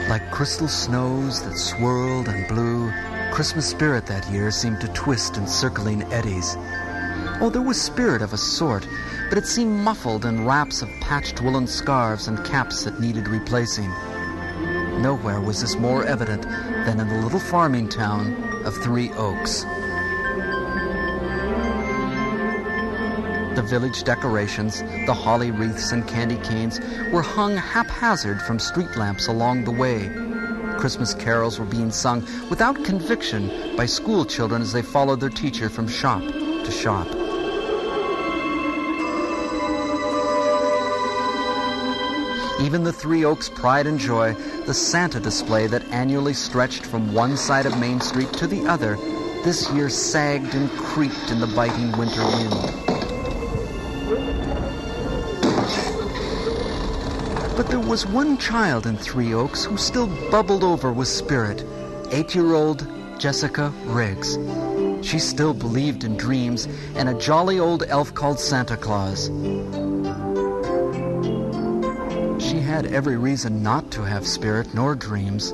Like crystal snows that swirled and blew, Christmas spirit that year seemed to twist in circling eddies. Oh, there was spirit of a sort, but it seemed muffled in wraps of patched woolen scarves and caps that needed replacing. Nowhere was this more evident than in the little farming town of Three Oaks. The village decorations, the holly wreaths and candy canes, were hung haphazard from street lamps along the way. Christmas carols were being sung without conviction by school children as they followed their teacher from shop to shop. Even the Three Oaks pride and joy, the Santa display that annually stretched from one side of Main Street to the other, this year sagged and creaked in the biting winter wind. But there was one child in Three Oaks who still bubbled over with spirit, 8-year-old Jessica Riggs. She still believed in dreams and a jolly old elf called Santa Claus. She had every reason not to have spirit nor dreams,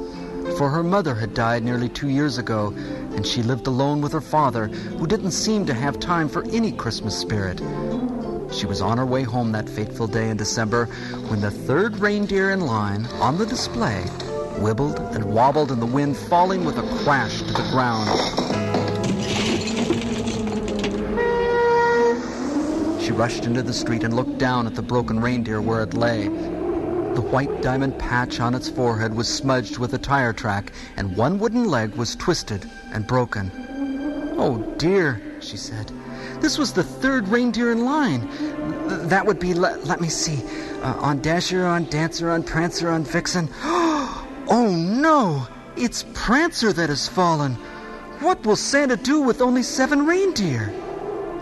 for her mother had died nearly 2 years ago, and she lived alone with her father, who didn't seem to have time for any Christmas spirit. She was on her way home that fateful day in December when the third reindeer in line on the display wibbled and wobbled in the wind, falling with a crash to the ground. She rushed into the street and looked down at the broken reindeer where it lay. The white diamond patch on its forehead was smudged with a tire track, and one wooden leg was twisted and broken. "Oh, dear," she said. "This was the third reindeer in line. That would be, let me see, on Dasher, on Dancer, on Prancer, on Vixen. Oh, no, it's Prancer that has fallen. What will Santa do with only 7 reindeer?"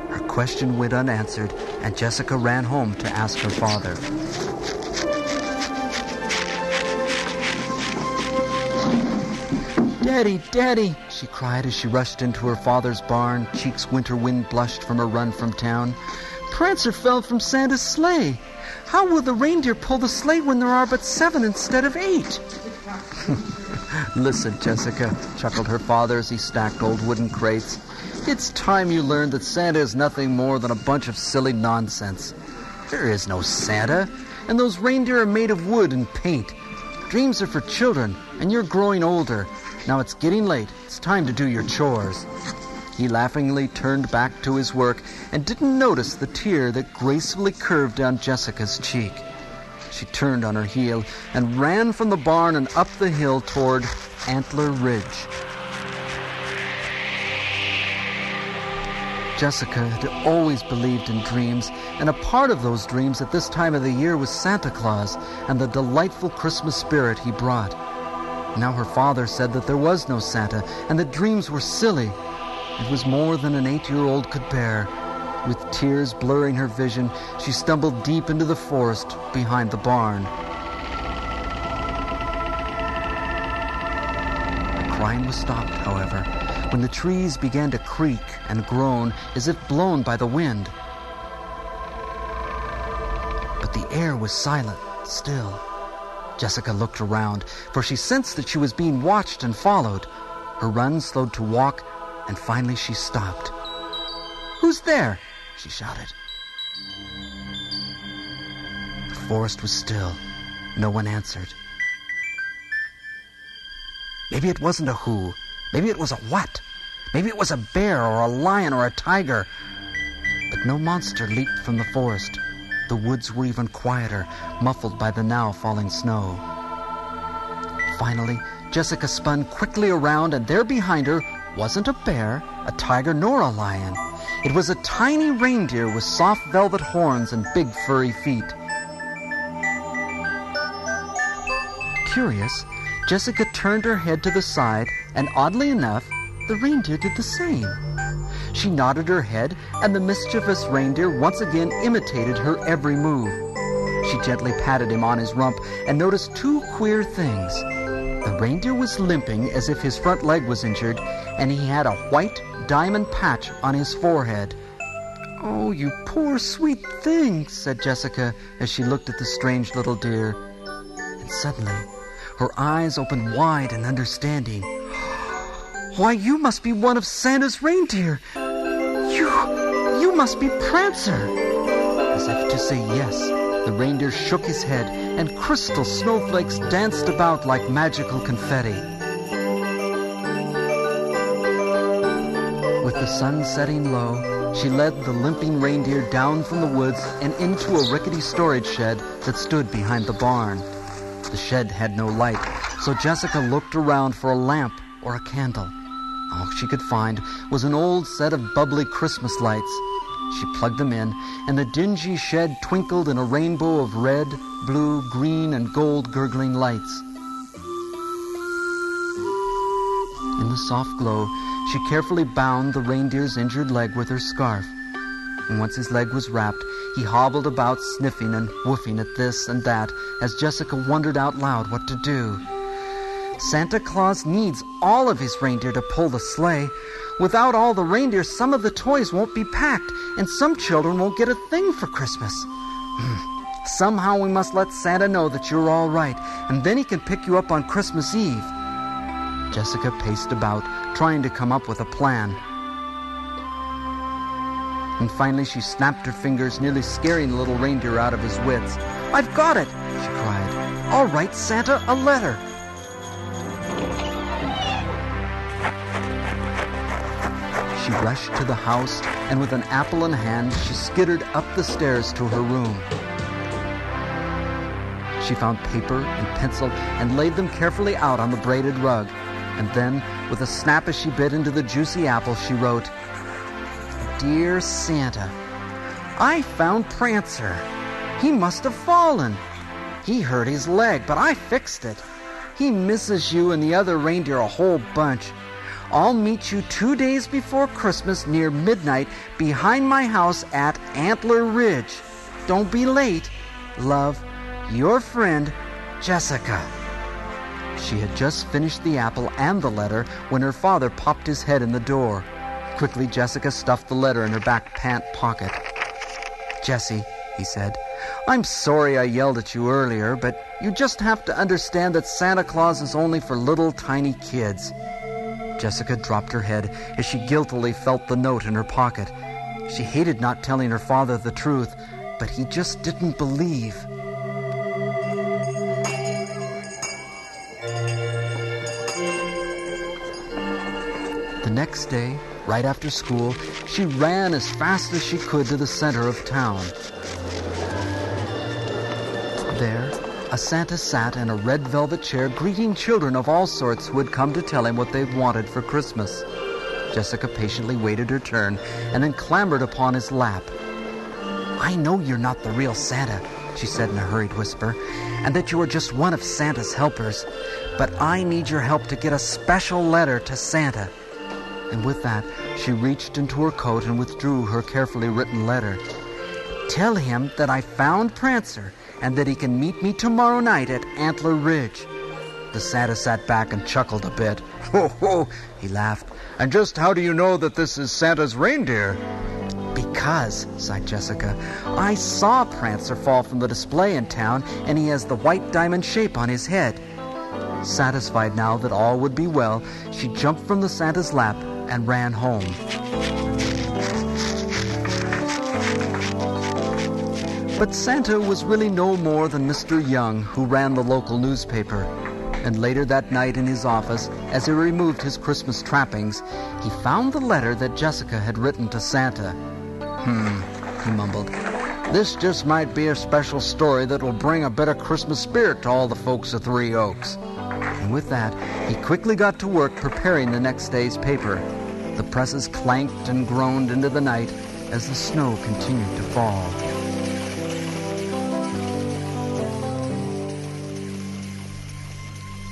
Her question went unanswered, and Jessica ran home to ask her father. "Daddy, Daddy," she cried as she rushed into her father's barn, cheeks winter wind blushed from her run from town. "Prancer fell from Santa's sleigh. How will the reindeer pull the sleigh when there are but 7 instead of 8? "Listen, Jessica," chuckled her father as he stacked old wooden crates. "It's time you learned that Santa is nothing more than a bunch of silly nonsense. There is no Santa, and those reindeer are made of wood and paint. Dreams are for children, and you're growing older. Now it's getting late. It's time to do your chores." He laughingly turned back to his work and didn't notice the tear that gracefully curved down Jessica's cheek. She turned on her heel and ran from the barn and up the hill toward Antler Ridge. Jessica had always believed in dreams, and a part of those dreams at this time of the year was Santa Claus and the delightful Christmas spirit he brought. Now her father said that there was no Santa and that dreams were silly. It was more than an 8-year-old could bear. With tears blurring her vision, she stumbled deep into the forest behind the barn. The crying was stopped, however, when the trees began to creak and groan as if blown by the wind. But the air was silent, still. Jessica looked around, for she sensed that she was being watched and followed. Her run slowed to walk, and finally she stopped. "Who's there?" she shouted. The forest was still. No one answered. Maybe it wasn't a who. Maybe it was a what. Maybe it was a bear or a lion or a tiger. But no monster leaped from the forest. The woods were even quieter, muffled by the now falling snow. Finally, Jessica spun quickly around, and there behind her wasn't a bear, a tiger, nor a lion. It was a tiny reindeer with soft velvet horns and big furry feet. Curious, Jessica turned her head to the side, and oddly enough, the reindeer did the same. She nodded her head, and the mischievous reindeer once again imitated her every move. She gently patted him on his rump and noticed 2 queer things. The reindeer was limping as if his front leg was injured, and he had a white diamond patch on his forehead. "Oh, you poor sweet thing," said Jessica as she looked at the strange little deer. And suddenly, Her eyes opened wide in understanding. "Why, you must be one of Santa's reindeer. You must be Prancer." As if to say yes, the reindeer shook his head, and crystal snowflakes danced about like magical confetti. With the sun setting low, she led the limping reindeer down from the woods and into a rickety storage shed that stood behind the barn. The shed had no light, so Jessica looked around for a lamp or a candle. All she could find was an old set of bubbly Christmas lights. She plugged them in, and the dingy shed twinkled in a rainbow of red, blue, green, and gold gurgling lights. In the soft glow, she carefully bound the reindeer's injured leg with her scarf. And once his leg was wrapped, he hobbled about sniffing and woofing at this and that as Jessica wondered out loud what to do. Santa Claus needs all of his reindeer to pull the sleigh. Without all the reindeer, some of the toys won't be packed, and some children won't get a thing for Christmas. Somehow we must let Santa know that you're all right, and then he can pick you up on Christmas Eve. Jessica paced about, trying to come up with a plan. And finally she snapped her fingers, nearly scaring the little reindeer out of his wits. "I've got it!" she cried. "I'll write Santa a letter." She rushed to the house, and with an apple in hand, she skittered up the stairs to her room. She found paper and pencil and laid them carefully out on the braided rug. And then, with a snap as she bit into the juicy apple, she wrote, "Dear Santa, I found Prancer. He must have fallen. He hurt his leg, but I fixed it. He misses you and the other reindeer a whole bunch. I'll meet you 2 days before Christmas near midnight behind my house at Antler Ridge. Don't be late. Love, your friend, Jessica." She had just finished the apple and the letter when her father popped his head in the door. Quickly, Jessica stuffed the letter in her back pant pocket. "Jessie," he said, "I'm sorry I yelled at you earlier, but you just have to understand that Santa Claus is only for little tiny kids." Jessica dropped her head as she guiltily felt the note in her pocket. She hated not telling her father the truth, but he just didn't believe. The next day, right after school, she ran as fast as she could to the center of town. There, a Santa sat in a red velvet chair greeting children of all sorts who had come to tell him what they wanted for Christmas. Jessica patiently waited her turn and then clambered upon his lap. "I know you're not the real Santa," she said in a hurried whisper, "and that you are just one of Santa's helpers. But I need your help to get a special letter to Santa." And with that, she reached into her coat and withdrew her carefully written letter. "Tell him that I found Prancer and that he can meet me tomorrow night at Antler Ridge." The Santa sat back and chuckled a bit. "Ho, ho," he laughed. "And just how do you know that this is Santa's reindeer?" "Because," sighed Jessica, "I saw Prancer fall from the display in town, and he has the white diamond shape on his head." Satisfied now that all would be well, she jumped from the Santa's lap and ran home. But Santa was really no more than Mr. Young, who ran the local newspaper. And later that night in his office, as he removed his Christmas trappings, he found the letter that Jessica had written to Santa. He mumbled. "This just might be a special story that will bring a bit of Christmas spirit to all the folks of Three Oaks." And with that, he quickly got to work preparing the next day's paper. The presses clanked and groaned into the night as the snow continued to fall.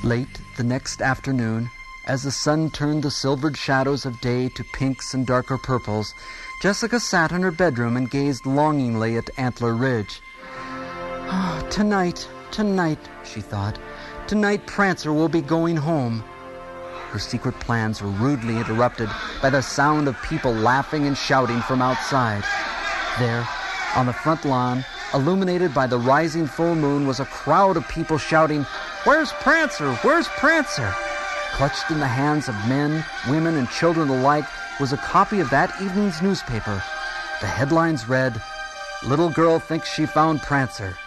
Late the next afternoon, as the sun turned the silvered shadows of day to pinks and darker purples, Jessica sat in her bedroom and gazed longingly at Antler Ridge. Tonight, she thought. Tonight Prancer will be going home." Her secret plans were rudely interrupted by the sound of people laughing and shouting from outside. There, on the front lawn, Illuminated by the rising full moon was a crowd of people shouting, "Where's Prancer? Where's Prancer?" Clutched in the hands of men, women, and children alike was a copy of that evening's newspaper. The headlines read, "Little girl thinks she found Prancer."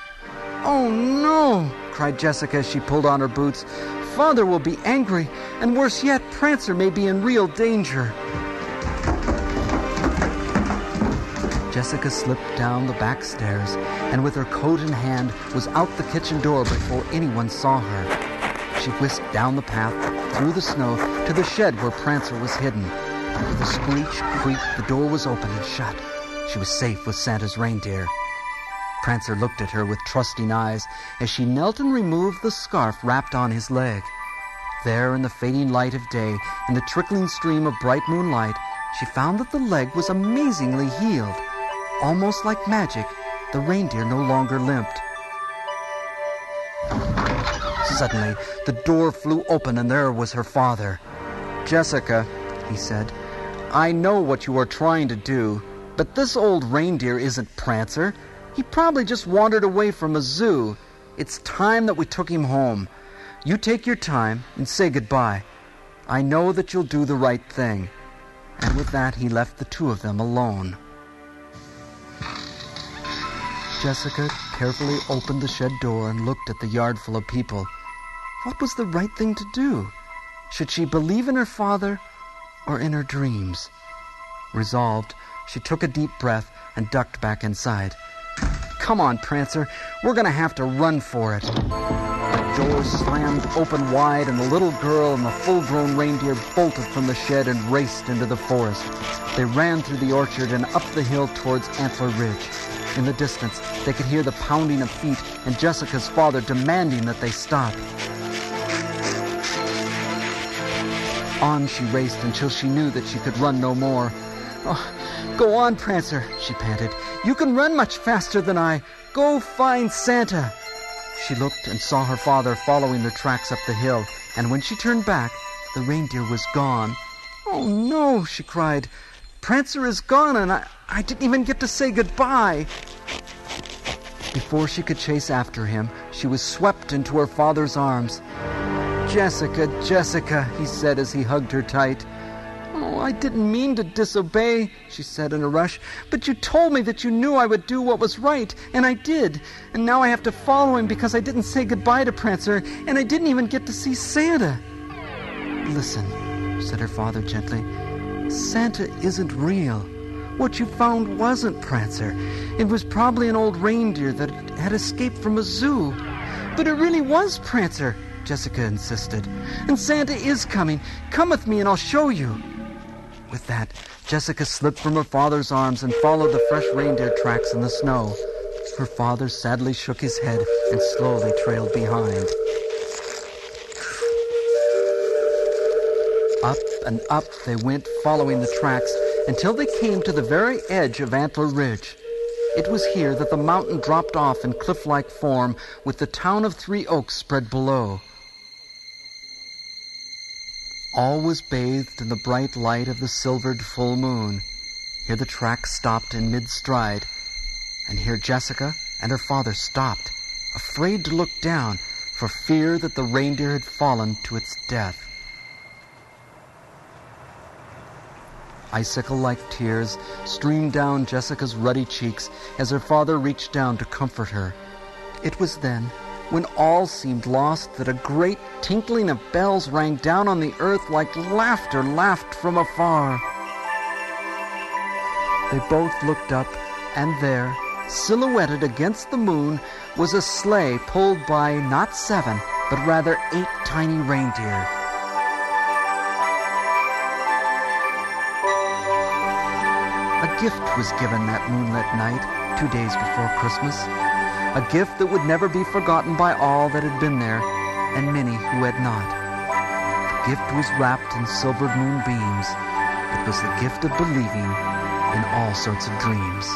"Oh, no!" cried Jessica as she pulled on her boots. "Father will be angry, and worse yet, Prancer may be in real danger." Jessica slipped down the back stairs, and with her coat in hand was out the kitchen door before anyone saw her. She whisked down the path, through the snow, to the shed where Prancer was hidden. With a screech, creak, the door was open and shut. She was safe with Santa's reindeer. Prancer looked at her with trusting eyes as she knelt and removed the scarf wrapped on his leg. There, in the fading light of day, in the trickling stream of bright moonlight, she found that the leg was amazingly healed. Almost like magic, the reindeer no longer limped. Suddenly, the door flew open and there was her father. "Jessica," he said, "I know what you are trying to do, but this old reindeer isn't Prancer. He probably just wandered away from a zoo. It's time that we took him home. You take your time and say goodbye. I know that you'll do the right thing." And with that, he left the two of them alone. Jessica carefully opened the shed door and looked at the yard full of people. What was the right thing to do? Should she believe in her father or in her dreams? Resolved, she took a deep breath and ducked back inside. "Come on, Prancer, we're going to have to run for it." The door slammed open wide, and the little girl and the full-grown reindeer bolted from the shed and raced into the forest. They ran through the orchard and up the hill towards Antler Ridge. In the distance, they could hear the pounding of feet and Jessica's father demanding that they stop. On she raced until she knew that she could run no more. "Oh, go on, Prancer," she panted. "You can run much faster than I. Go find Santa." She looked and saw her father following their tracks up the hill, and when she turned back, the reindeer was gone. "Oh, no," she cried. "Prancer is gone, and I didn't even get to say goodbye." Before she could chase after him, she was swept into her father's arms. "Jessica, Jessica," he said as he hugged her tight. "Oh, I didn't mean to disobey," she said in a rush, "but you told me that you knew I would do what was right, and I did. And now I have to follow him because I didn't say goodbye to Prancer, and I didn't even get to see Santa." "Listen," said her father gently, "Santa isn't real. What you found wasn't Prancer. It was probably an old reindeer that had escaped from a zoo." "But it really was Prancer," Jessica insisted. "And Santa is coming. Come with me and I'll show you." With that, Jessica slipped from her father's arms and followed the fresh reindeer tracks in the snow. Her father sadly shook his head and slowly trailed behind. Up and up they went, following the tracks, until they came to the very edge of Antler Ridge. It was here that the mountain dropped off in cliff-like form, with the town of Three Oaks spread below. All was bathed in the bright light of the silvered full moon. Here the track stopped in mid-stride, and here Jessica and her father stopped, afraid to look down, for fear that the reindeer had fallen to its death. Icicle-like tears streamed down Jessica's ruddy cheeks as her father reached down to comfort her. It was then, when all seemed lost, that a great tinkling of bells rang down on the earth like laughter laughed from afar. They both looked up, and there, silhouetted against the moon, was a sleigh pulled by not 7, but rather 8 tiny reindeer. A gift was given that moonlit night, 2 days before Christmas. A gift that would never be forgotten by all that had been there, and many who had not. The gift was wrapped in silvered moonbeams. It was the gift of believing in all sorts of dreams.